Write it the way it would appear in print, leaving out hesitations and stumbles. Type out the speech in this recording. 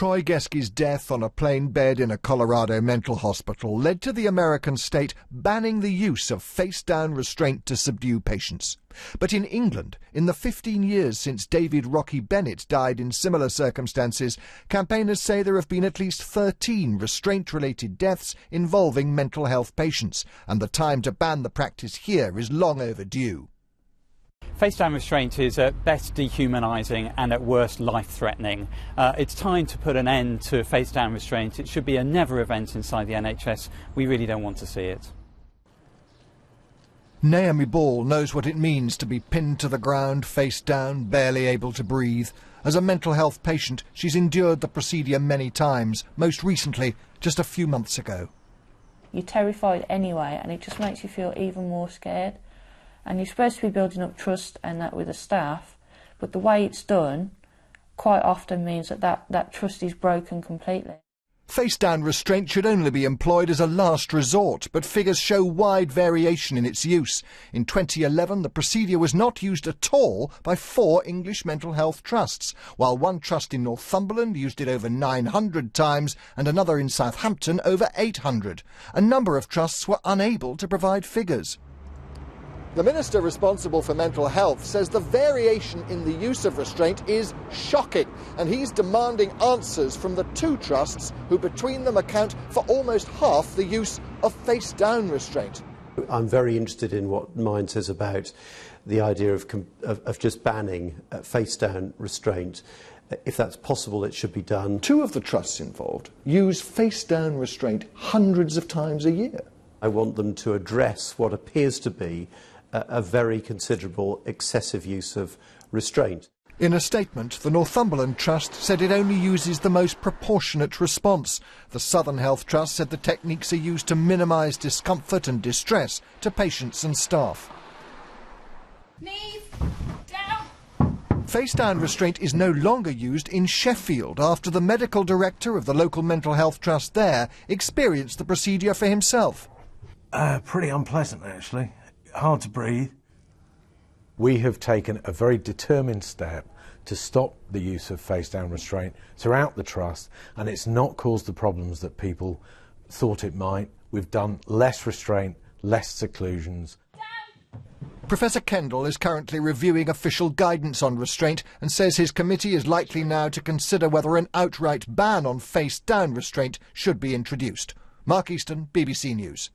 Troy Geski's death on a plain bed in a Colorado mental hospital led to the American state banning the use of face-down restraint to subdue patients. But in England, in the 15 years since David Rocky Bennett died in similar circumstances, campaigners say there have been at least 13 restraint-related deaths involving mental health patients, and the time to ban the practice here is long overdue. Face-down restraint is at best dehumanising and at worst life-threatening. It's time to put an end to face-down restraint. It should be a never event inside the NHS. We really don't want to see it. Naomi Ball knows what it means to be pinned to the ground, face down, barely able to breathe. As a mental health patient, she's endured the procedure many times, most recently just a few months ago. You're terrified anyway, and it just makes you feel even more scared. And you're supposed to be building up trust and that with the staff, but the way it's done quite often means that trust is broken completely. Face-down restraint should only be employed as a last resort, but figures show wide variation in its use. In 2011, the procedure was not used at all by 4 English mental health trusts, while one trust in Northumberland used it over 900 times and another in Southampton over 800. A number of trusts were unable to provide figures. The minister responsible for mental health says the variation in the use of restraint is shocking, and he's demanding answers from the 2 trusts who between them account for almost half the use of face-down restraint. I'm very interested in what Mine says about the idea of just banning face-down restraint. If that's possible, it should be done. 2 of the trusts involved use face-down restraint hundreds of times a year. I want them to address what appears to be a very considerable excessive use of restraint. In a statement, the Northumberland Trust said it only uses the most proportionate response. The Southern Health Trust said the techniques are used to minimise discomfort and distress to patients and staff. Knees down. Face-down restraint is no longer used in Sheffield after the medical director of the local mental health trust there experienced the procedure for himself. Pretty unpleasant, actually. Hard to breathe. We have taken a very determined step to stop the use of face-down restraint throughout the trust, and it's not caused the problems that people thought it might. We've done less restraint, less seclusions. Professor Kendall is currently reviewing official guidance on restraint and says his committee is likely now to consider whether an outright ban on face-down restraint should be introduced. Mark Easton, BBC News.